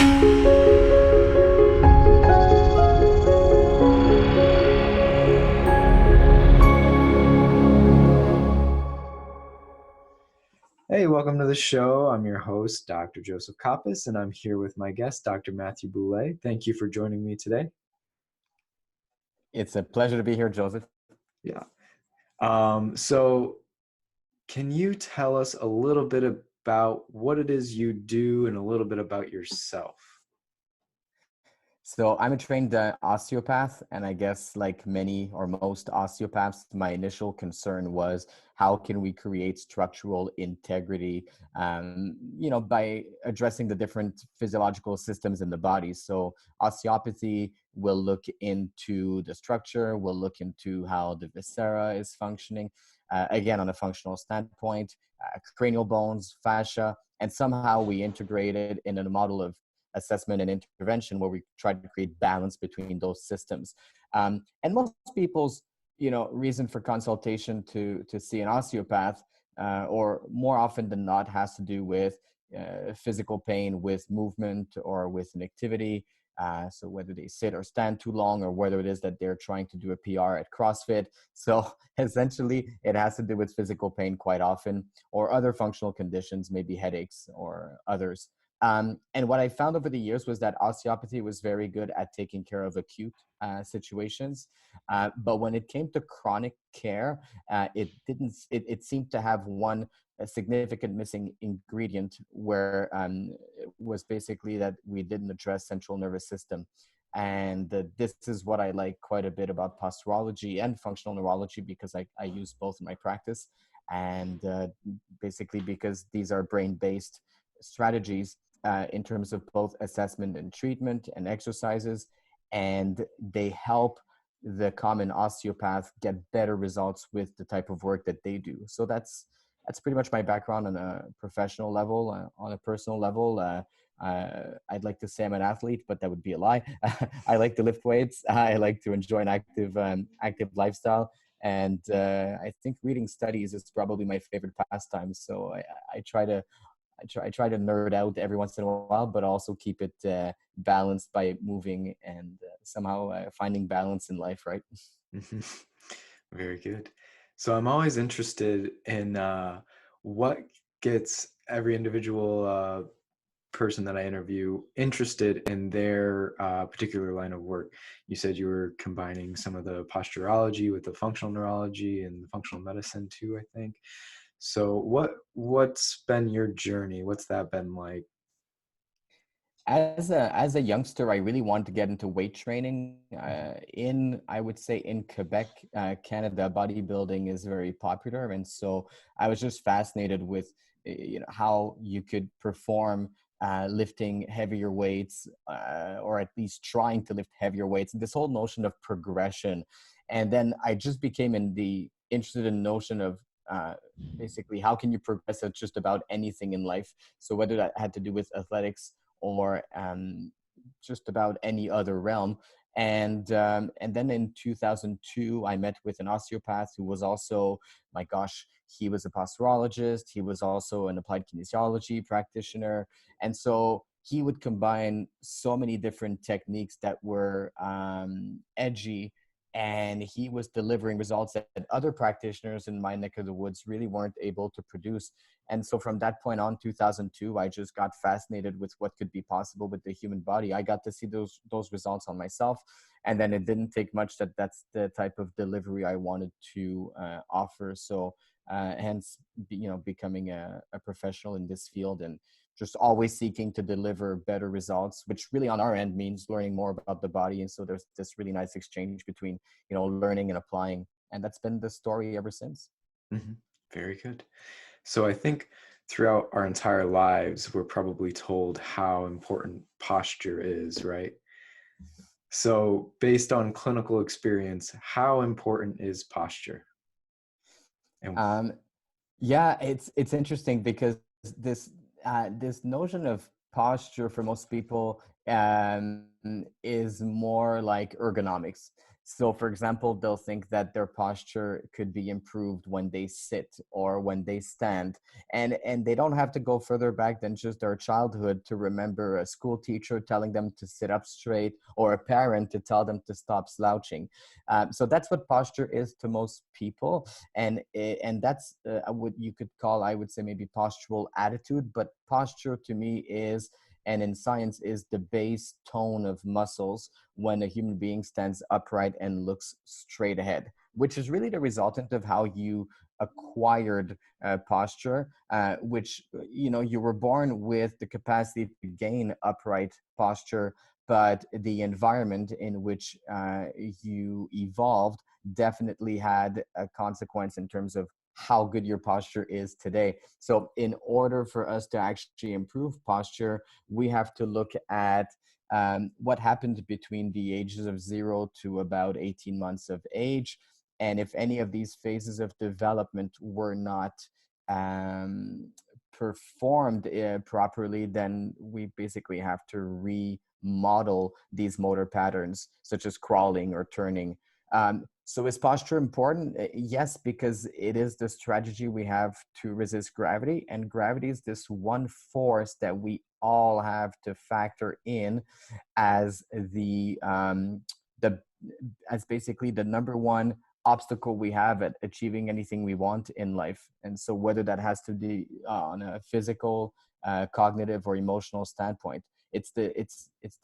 Hey, welcome to the show. I'm your host, Dr. Joseph Kappas, and I'm here with my guest, Dr. Matthew Boulé. Thank you for joining me today. It's a pleasure to be here, Joseph. Yeah. So can you tell us a little bit about what it is you do and a little bit about yourself? So I'm a trained osteopath, and I guess like many or most osteopaths, my initial concern was how can we create structural integrity, by addressing the different physiological systems in the body. So osteopathy will look into the structure, will look into how the viscera is functioning, again, on a functional standpoint, cranial bones, fascia, and somehow we integrate it in a model of assessment and intervention where we try to create balance between those systems. And most people's, reason for consultation to see an osteopath, or more often than not, has to do with physical pain with movement or with an activity. So whether they sit or stand too long, or whether it is that they're trying to do a PR at CrossFit. So essentially, it has to do with physical pain quite often, or other functional conditions, maybe headaches or others. And what I found over the years was that osteopathy was very good at taking care of acute situations. But when it came to chronic care, it didn't, it seemed to have one significant missing ingredient where it was basically that we didn't address central nervous system. And this is what I like quite a bit about posturology and functional neurology, because I use both in my practice. And basically because these are brain-based strategies in terms of both assessment and treatment and exercises, and they help the common osteopath get better results with the type of work that they do. So that's pretty much my background on a professional level. On a personal level, I'd like to say I'm an athlete, but that would be a lie. I like to lift weights. I like to enjoy an active lifestyle. And I think reading studies is probably my favorite pastime. So I try to nerd out every once in a while, but also keep it balanced by moving and somehow finding balance in life, right? Very good. So I'm always interested in what gets every individual person that I interview interested in their particular line of work. You said you were combining some of the posturology with the functional neurology and the functional medicine too, I think. So what's been your journey? What's that been like? As a youngster, I really wanted to get into weight training. I would say in Quebec, Canada, bodybuilding is very popular, and so I was just fascinated with how you could perform lifting heavier weights, or at least trying to lift heavier weights. This whole notion of progression, and then I just became interested in the notion of basically how can you progress at just about anything in life. So whether that had to do with athletics or just about any other realm. And then in 2002, I met with an osteopath who was also, my gosh, he was a posturologist. He was also an applied kinesiology practitioner. And so he would combine so many different techniques that were edgy, and he was delivering results that other practitioners in my neck of the woods really weren't able to produce. And so from that point on, 2002, I just got fascinated with what could be possible with the human body. I got to see those results on myself. And then it didn't take much that's the type of delivery I wanted to offer. So hence, becoming a professional in this field, and just always seeking to deliver better results, which really on our end means learning more about the body. And so there's this really nice exchange between, learning and applying. And that's been the story ever since. Mm-hmm. Very good. So I think throughout our entire lives, we're probably told how important posture is, right? So based on clinical experience, how important is posture? And Um, yeah, it's interesting because this notion of posture for most people is more like ergonomics. So, for example, they'll think that their posture could be improved when they sit or when they stand, and they don't have to go further back than just their childhood to remember a school teacher telling them to sit up straight or a parent to tell them to stop slouching. So that's what posture is to most people, and that's what you could call, I would say, maybe postural attitude. But posture to me is, and in science, is the base tone of muscles when a human being stands upright and looks straight ahead, which is really the resultant of how you acquired posture, which, you were born with the capacity to gain upright posture, but the environment in which you evolved definitely had a consequence in terms of how good your posture is today. So in order for us to actually improve posture, we have to look at what happened between the ages of 0 to about 18 months of age. And if any of these phases of development were not performed properly, then we basically have to remodel these motor patterns, such as crawling or turning. So is posture important? Yes, because it is the strategy we have to resist gravity, and gravity is this one force that we all have to factor in as the as basically the number one obstacle we have at achieving anything we want in life. And so whether that has to be on a physical, cognitive, or emotional standpoint, it's the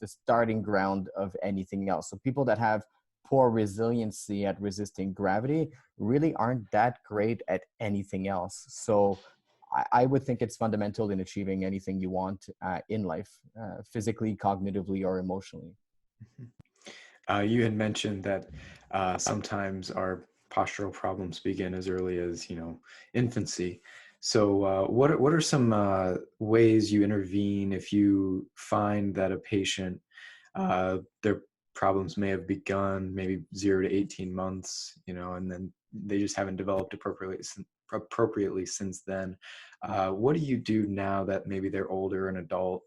starting ground of anything else. So people that have poor resiliency at resisting gravity really aren't that great at anything else. So I would think it's fundamental in achieving anything you want in life, physically, cognitively, or emotionally. Mhm. You had mentioned that sometimes our postural problems begin as early as, infancy. So what are some ways you intervene if you find that a patient, their problems may have begun maybe 0 to 18 months, and then they just haven't developed appropriately since then? What do you do now that maybe they're older and adult?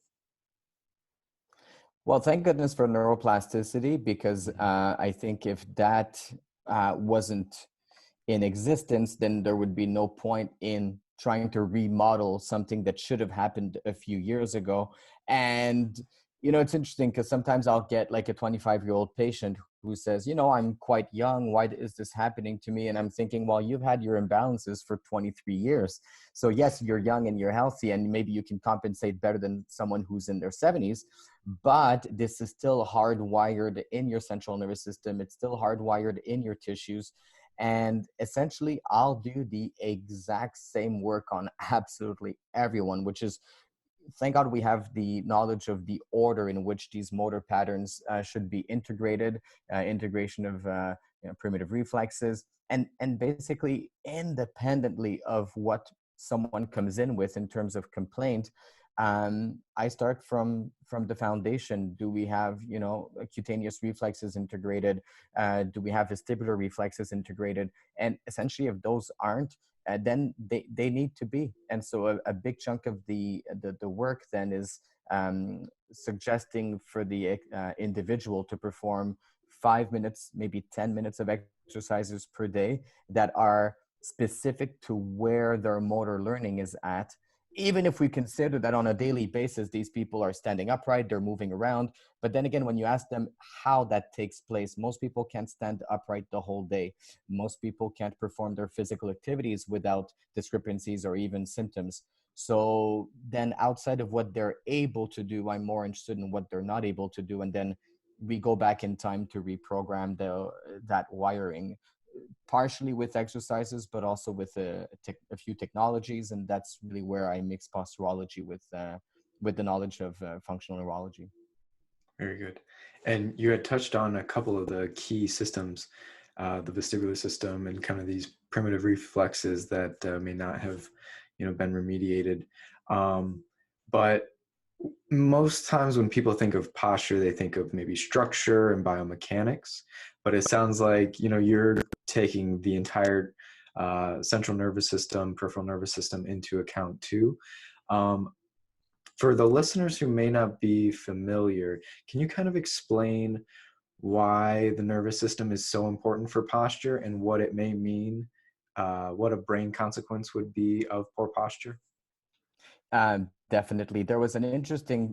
Well, thank goodness for neuroplasticity, because Mhm. I think if that wasn't in existence, then there would be no point in trying to remodel something that should have happened a few years ago. And, it's interesting because sometimes I'll get like a 25-year-old patient who says, I'm quite young. Why is this happening to me? And I'm thinking, well, you've had your imbalances for 23 years. So yes, you're young and you're healthy, and maybe you can compensate better than someone who's in their 70s. But this is still hardwired in your central nervous system. It's still hardwired in your tissues. And essentially, I'll do the exact same work on absolutely everyone, which is, thank God we have the knowledge of the order in which these motor patterns should be integrated, integration of primitive reflexes, and basically independently of what someone comes in with in terms of complaint. I start from the foundation. Do we have cutaneous reflexes integrated? Do we have vestibular reflexes integrated? And essentially, if those aren't, then they need to be. And so a big chunk of the work then is suggesting for the individual to perform 5 minutes, maybe 10 minutes of exercises per day that are specific to where their motor learning is at. Even if we consider that on a daily basis, these people are standing upright, they're moving around. But then again, when you ask them how that takes place, most people can't stand upright the whole day. Most people can't perform their physical activities without discrepancies or even symptoms. So then outside of what they're able to do, I'm more interested in what they're not able to do. And then we go back in time to reprogram that wiring, partially with exercises, but also with a few technologies. And that's really where I mix posturology with the knowledge of functional neurology. Very good. And you had touched on a couple of the key systems, the vestibular system and kind of these primitive reflexes that may not have, been remediated. But most times when people think of posture, they think of maybe structure and biomechanics. But it sounds like, you're taking the entire central nervous system, peripheral nervous system into account too. Um, for the listeners who may not be familiar, can you kind of explain why the nervous system is so important for posture and what it may mean, what a brain consequence would be of poor posture? Definitely. There was an interesting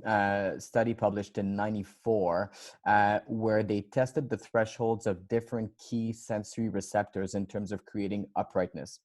study published in 94 where they tested the thresholds of different key sensory receptors in terms of creating uprightness.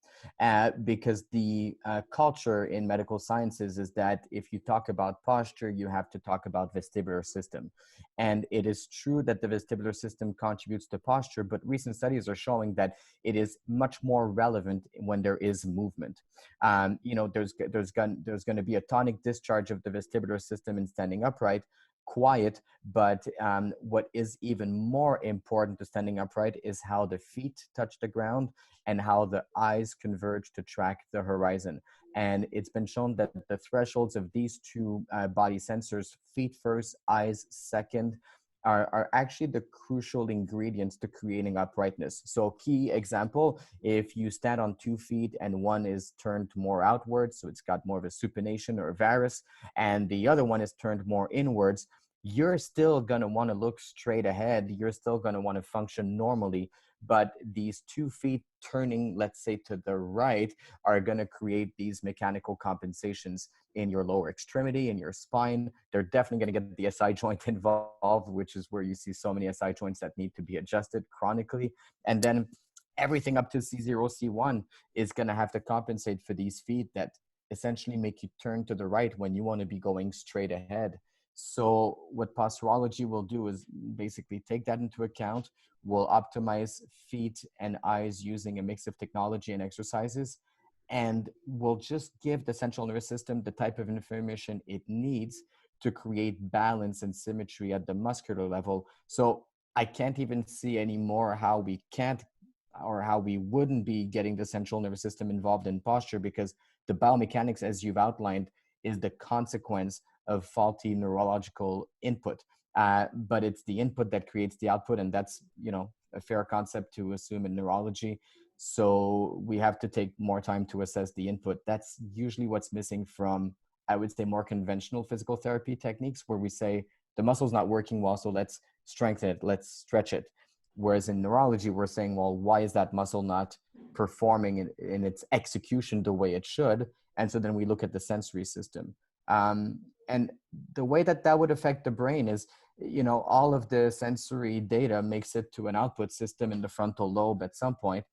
Because the culture in medical sciences is that if you talk about posture, you have to talk about vestibular system. And it is true that the vestibular system contributes to posture, but recent studies are showing that it is much more relevant when there is movement. There's going to be a tonic discharge of the vestibular system in standing upright, quiet, but what is even more important to standing upright is how the feet touch the ground and how the eyes converge to track the horizon. And it's been shown that the thresholds of these two body sensors, feet first, eyes second, are actually the crucial ingredients to creating uprightness. So key example, if you stand on 2 feet and one is turned more outwards, so it's got more of a supination or a varus, and the other one is turned more inwards, you're still going to want to look straight ahead. You're still going to want to function normally. But these 2 feet turning, let's say, to the right, are going to create these mechanical compensations in your lower extremity, in your spine. They're definitely going to get the SI joint involved, which is where you see so many SI joints that need to be adjusted chronically. And then everything up to C0, C1 is going to have to compensate for these feet that essentially make you turn to the right when you want to be going straight ahead. So what posturology will do is basically take that into account. We'll optimize feet and eyes using a mix of technology and exercises, and we'll just give the central nervous system the type of information it needs to create balance and symmetry at the muscular level. So I can't even see anymore how we can't or how we wouldn't be getting the central nervous system involved in posture, because the biomechanics, as you've outlined, is the consequence of faulty neurological input. But it's the input that creates the output, and that's, a fair concept to assume in neurology. So we have to take more time to assess the input. That's usually what's missing from, I would say, more conventional physical therapy techniques, where we say the muscle's not working well, so let's strengthen it, let's stretch it. Whereas in neurology, we're saying, well, why is that muscle not performing in its execution the way it should? And so then we look at the sensory system. And the way that that would affect the brain is, all of the sensory data makes it to an output system in the frontal lobe at some point.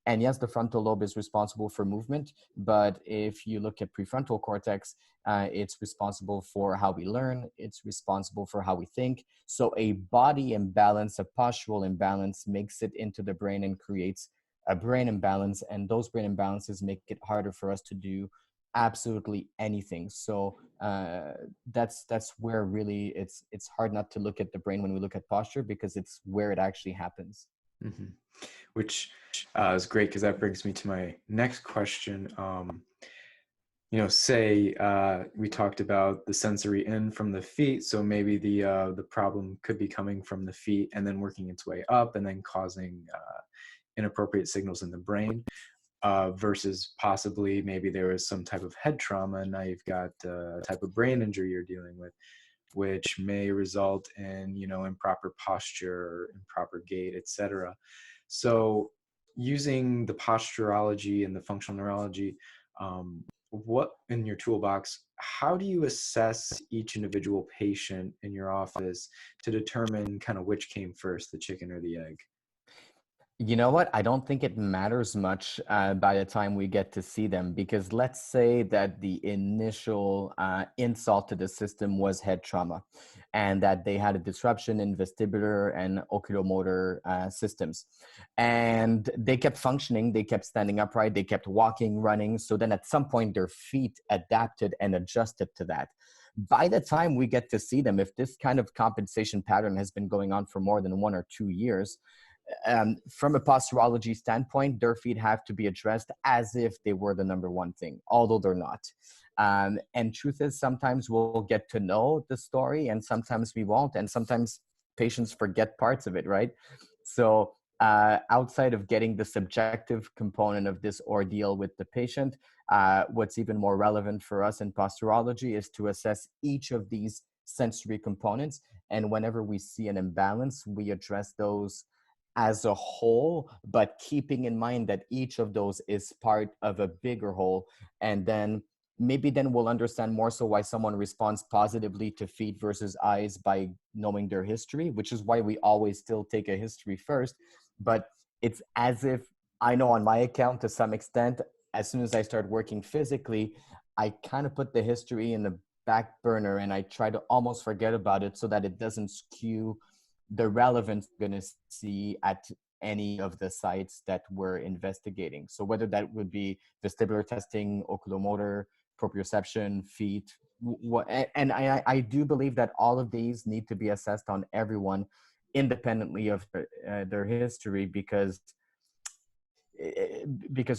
And yes, the frontal lobe is responsible for movement, but if you look at prefrontal cortex, it's responsible for how we learn, it's responsible for how we think. So a body imbalance, a postural imbalance makes it into the brain and creates a brain imbalance, and those brain imbalances make it harder for us to do absolutely anything. So that's where really it's hard not to look at the brain when we look at posture, because it's where it actually happens. Mm-hmm. Which is great, because that brings me to my next question. Say we talked about the sensory in from the feet, so maybe the problem could be coming from the feet and then working its way up and then causing inappropriate signals in the brain. Versus possibly maybe there was some type of head trauma, and now you've got a type of brain injury you're dealing with, which may result in improper posture, improper gait, etc. So using the posturology and the functional neurology, what in your toolbox, how do you assess each individual patient in your office to determine kind of which came first, the chicken or the egg? You know what? I don't think it matters much by the time we get to see them, because let's say that the initial insult to the system was head trauma, and that they had a disruption in vestibular and oculomotor systems. And they kept functioning, they kept standing upright, they kept walking, running. So then at some point, their feet adapted and adjusted to that. By the time we get to see them, if this kind of compensation pattern has been going on for more than 1 or 2 years, from a posturology standpoint, their feet have to be addressed as if they were the number one thing, although they're not. And truth is, sometimes we'll get to know the story and sometimes we won't. And sometimes patients forget parts of it, right? So outside of getting the subjective component of this ordeal with the patient, what's even more relevant for us in posturology is to assess each of these sensory components. And whenever we see an imbalance, we address those as a whole, but keeping in mind that each of those is part of a bigger whole. And then maybe then we'll understand more so why someone responds positively to feet versus eyes by knowing their history, which is why we always still take a history first. But it's as if, I know on my account to some extent, as soon as I start working physically, I kind of put the history in the back burner and I try to almost forget about it so that it doesn't skew the relevance we're going to see at any of the sites that we're investigating. So whether that would be vestibular testing, oculomotor, proprioception, feet, and I do believe that all of these need to be assessed on everyone independently of their history, because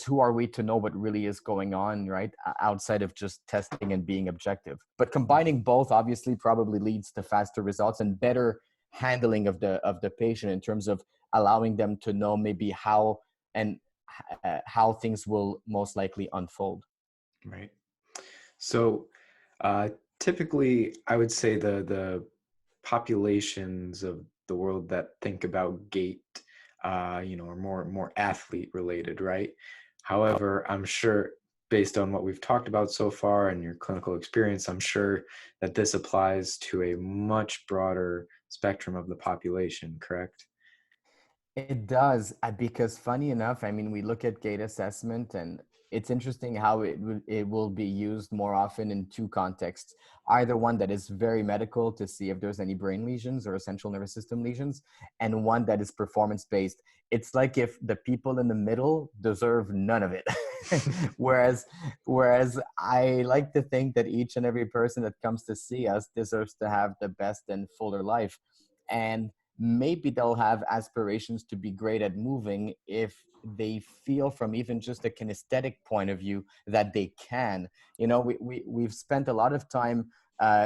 who are we to know what really is going on, right? Outside of just testing and being objective. But combining both obviously probably leads to faster results and better handling of the patient in terms of allowing them to know maybe how and how things will most likely unfold. Right. So uh, typically, I would say the populations of the world that think about gait, are more athlete related, right? However, I'm sure based on what we've talked about so far and your clinical experience, I'm sure that this applies to a much broader spectrum of the population, correct? It does, because funny enough, I mean, we look at gait assessment, and it's interesting how it will be used more often in two contexts. Either one that is very medical to see if there's any brain lesions or central nervous system lesions, and one that is performance based. It's like if the people in the middle deserve none of it. whereas whereas I like to think that each and every person that comes to see us deserves to have the best and fuller life. And maybe they'll have aspirations to be great at moving if they feel from even just a kinesthetic point of view that they can. We've spent a lot of time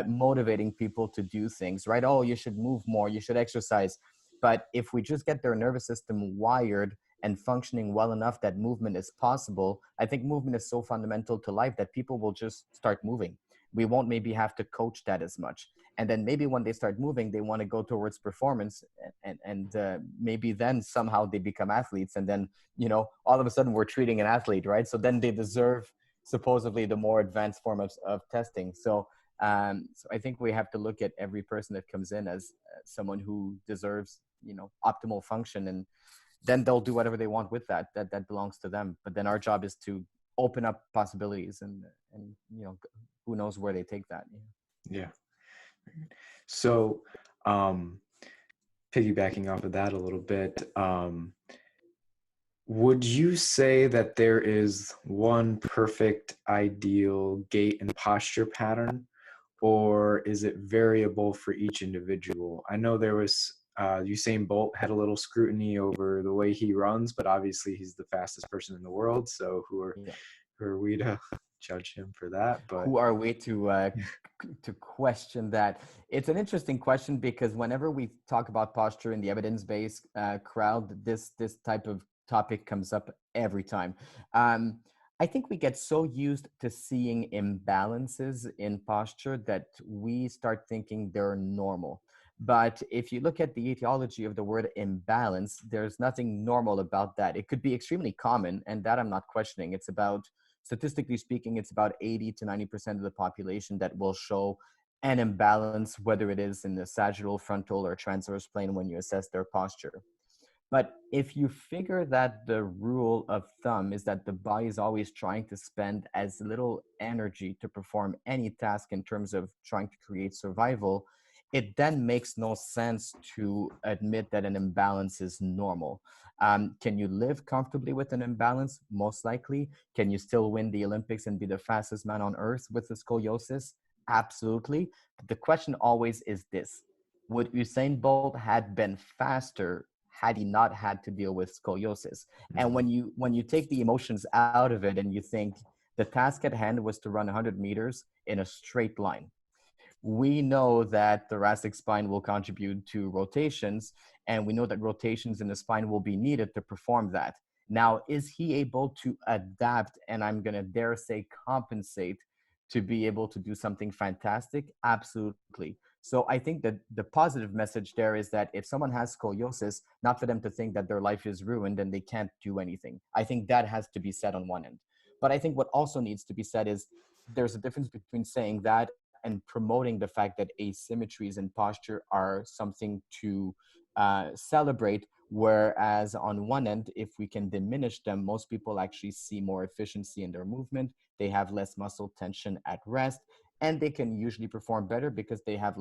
motivating people to do things, right? Oh, you should move more, you should exercise. But if we just get their nervous system wired and functioning well enough that movement is possible, I think movement is so fundamental to life that people will just start moving. We won't maybe have to coach that as much. And then maybe when they start moving, they want to go towards performance, and maybe then somehow they become athletes, and then all of a sudden we're treating an athlete, right? So then they deserve supposedly the more advanced form of testing. So I think we have to look at every person that comes in as someone who deserves optimal function, and then they'll do whatever they want with that belongs to them. But then our job is to open up possibilities, and who knows where they take that. Yeah. So, um, piggybacking off of that a little bit, would you say that there is one perfect ideal gait and posture pattern, or is it variable for each individual? I know there was Usain Bolt had a little scrutiny over the way he runs, but obviously he's the fastest person in the world. So Yeah. who are we to judge him for that? But Who are we to question that? It's an interesting question, because whenever we talk about posture in the evidence-based crowd, this type of topic comes up every time. Um, I think we get so used to seeing imbalances in posture that we start thinking they're normal. But if you look at the etiology of the word imbalance, there's nothing normal about that. It could be extremely common, and that I'm not questioning. It's about, statistically speaking, it's about 80 to 90% of the population that will show an imbalance, whether it is in the sagittal, frontal, or transverse plane when you assess their posture. But if you figure that the rule of thumb is that the body is always trying to spend as little energy to perform any task in terms of trying to create survival, it then makes no sense to admit that an imbalance is normal. Can you live comfortably with an imbalance? Most likely. Can you still win the Olympics and be the fastest man on earth with the scoliosis? Absolutely. But the question always is this: would Usain Bolt had been faster had he not had to deal with scoliosis? And mm, when you take the emotions out of it and you think the task at hand was to run 100 meters in a straight line, we know that thoracic spine will contribute to rotations, and we know that rotations in the spine will be needed to perform that. Now, is he able to adapt, and I'm going to dare say compensate, to be able to do something fantastic? Absolutely. So I think that the positive message there is that if someone has scoliosis, not for them to think that their life is ruined and they can't do anything. I think that has to be said on one end. But I think what also needs to be said is there's a difference between saying that and promoting the fact that asymmetries in posture are something to celebrate. Whereas on one end, if we can diminish them, most people actually see more efficiency in their movement. They have less muscle tension at rest, and they can usually perform better because they have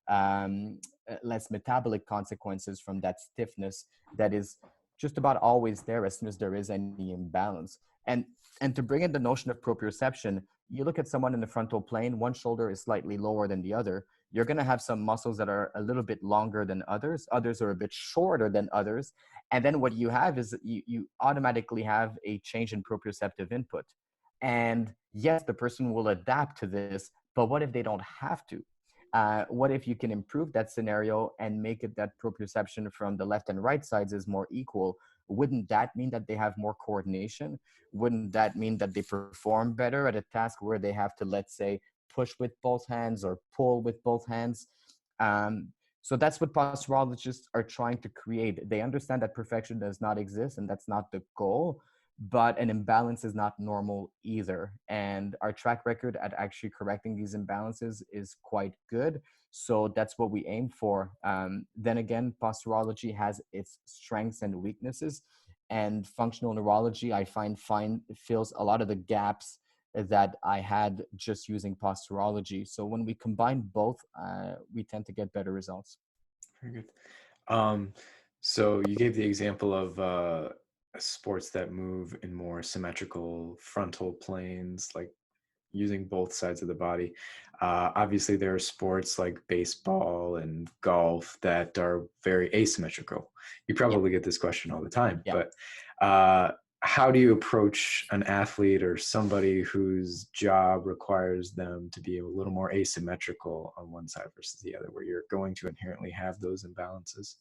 um, less metabolic consequences from that stiffness that is just about always there as soon as there is any imbalance. And and to bring in the notion of proprioception, you look at someone in the frontal plane, one shoulder is slightly lower than the other. You're going to have some muscles that are a little bit longer than others. Others are a bit shorter than others. And then what you have is you automatically have a change in proprioceptive input. And yes, the person will adapt to this, but what if they don't have to? What if you can improve that scenario and make it that proprioception from the left and right sides is more equal? Wouldn't that mean that they have more coordination? Wouldn't that mean that they perform better at a task where they have to, let's say, push with both hands or pull with both hands? Um, so that's what posturologists are trying to create. They understand that perfection does not exist and that's not the goal, but an imbalance is not normal either. And our track record at actually correcting these imbalances is quite good. So that's what we aim for. Then again, posturology has its strengths and weaknesses, and functional neurology, I find fills a lot of the gaps that I had just using posturology. So when we combine both, we tend to get better results. Very good. Um, so you gave the example of sports that move in more symmetrical frontal planes, like using both sides of the body. Obviously, there are sports like baseball and golf that are very asymmetrical. You Yeah, probably get this question all the time, yeah. but how do you approach an athlete or somebody whose job requires them to be a little more asymmetrical on one side versus the other, where you're going to inherently have those imbalances?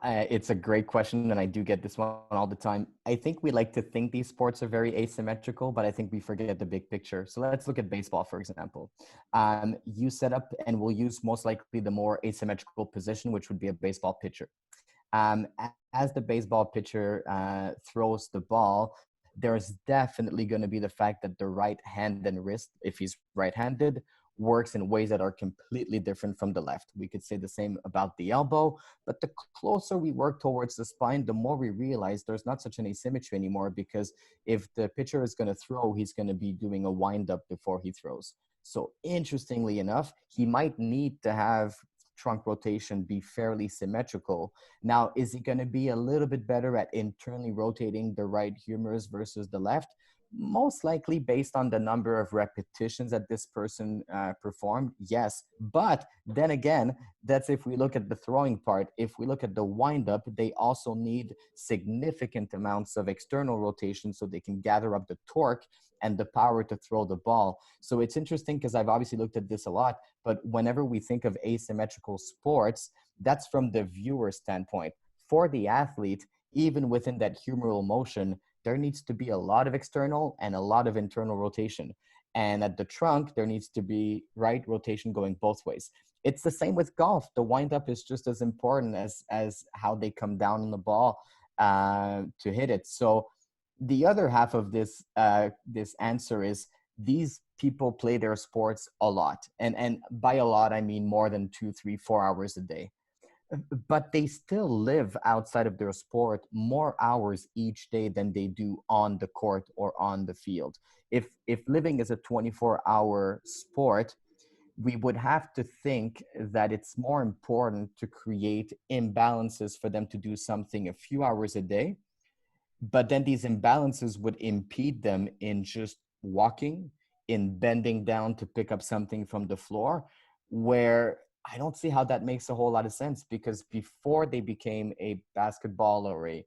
It's a great question, and I do get this one all the time. I think we like to think these sports are very asymmetrical, but I think we forget the big picture. So let's look at baseball, for example. You set up, and we'll use most likely the more asymmetrical position, which would be a baseball pitcher. As the baseball pitcher throws the ball, there's definitely going to be the fact that the right hand and wrist, if he's right-handed, works in ways that are completely different from the left. We could say the same about the elbow, but the closer we work towards the spine, the more we realize there's not such an asymmetry anymore, because if the pitcher is going to throw, he's going to be doing a wind-up before he throws. So interestingly enough, he might need to have trunk rotation be fairly symmetrical. Now, is he going to be a little bit better at internally rotating the right humerus versus the left? Most likely based on the number of repetitions that this person performed, yes. But then again, that's if we look at the throwing part. If we look at the windup, they also need significant amounts of external rotation so they can gather up the torque and the power to throw the ball. So it's interesting because I've obviously looked at this a lot, but whenever we think of asymmetrical sports, that's from the viewer standpoint. For the athlete, even within that humeral motion, there needs to be a lot of external and a lot of internal rotation. And at the trunk, there needs to be right rotation going both ways. It's the same with golf. The windup is just as important as how they come down on the ball to hit it. So the other half of this answer is these people play their sports a lot, and by a lot I mean more than 2, 3, 4 hours a day, but they still live outside of their sport more hours each day than they do on the court or on the field. If living is a 24-hour sport, we would have to think that it's more important to create imbalances for them to do something a few hours a day, but then these imbalances would impede them in just walking, in bending down to pick up something from the floor, where I don't see how that makes a whole lot of sense, because before they became a basketball or a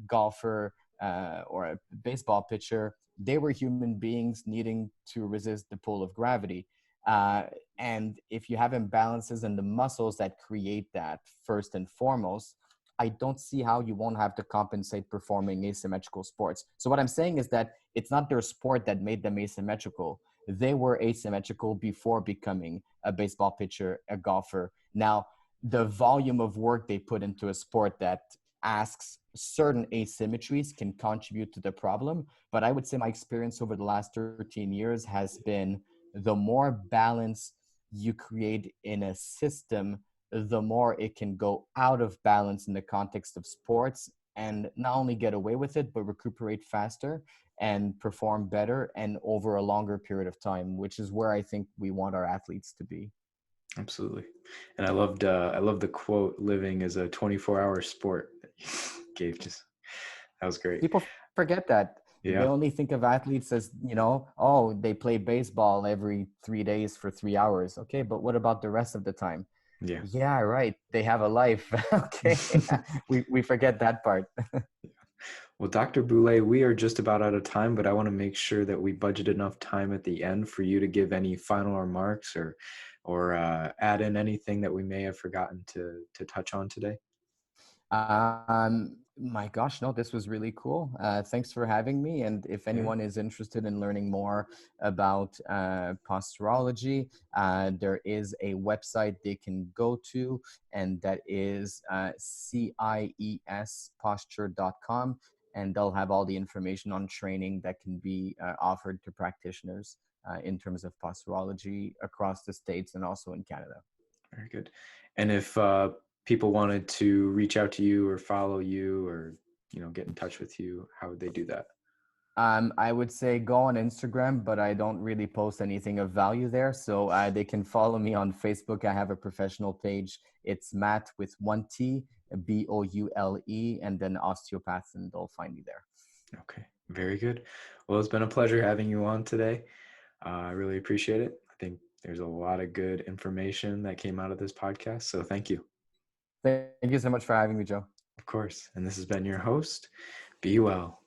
golfer or a baseball pitcher, they were human beings needing to resist the pull of gravity. Uh, and if you have imbalances in the muscles that create that first and foremost, I don't see how you won't have to compensate performing asymmetrical sports. So what I'm saying is that it's not their sport that made them asymmetrical. they were asymmetrical before becoming a baseball pitcher, a golfer. Now, the volume of work they put into a sport that asks certain asymmetries can contribute to the problem. But I would say my experience over the last 13 years has been the more balance you create in a system, the more it can go out of balance in the context of sports and not only get away with it, but recuperate faster and perform better and over a longer period of time, which is where I think we want our athletes to be. Absolutely. And I loved the quote, living is a 24-hour sport that you gave. Just, that was great. People forget that. They Yeah. only think of athletes as, oh, they play baseball every 3 days for 3 hours. Okay, but what about the rest of the time? Yeah. Yeah, right. They have a life. Okay. We forget that part. Well, Dr. Boulé, we are just about out of time, but I want to make sure that we budget enough time at the end for you to give any final remarks or add in anything that we may have forgotten to touch on today. My gosh, no, this was really cool. Thanks for having me. And if Yeah. anyone is interested in learning more about posturology, there is a website they can go to, and that is ciesposture.com. And they'll have all the information on training that can be offered to practitioners in terms of posturology across the States and also in Canada. Very good. And if people wanted to reach out to you or follow you or get in touch with you, how would they do that? I would say go on Instagram, but I don't really post anything of value there. So they can follow me on Facebook. I have a professional page. It's Matt with 1T, Boule, and then Osteopath, and they'll find me there. Okay, very good. Well, it's been a pleasure having you on today. I really appreciate it. I think there's a lot of good information that came out of this podcast. So thank you. Thank you so much for having me, Joe. Of course. And this has been your host. Be well.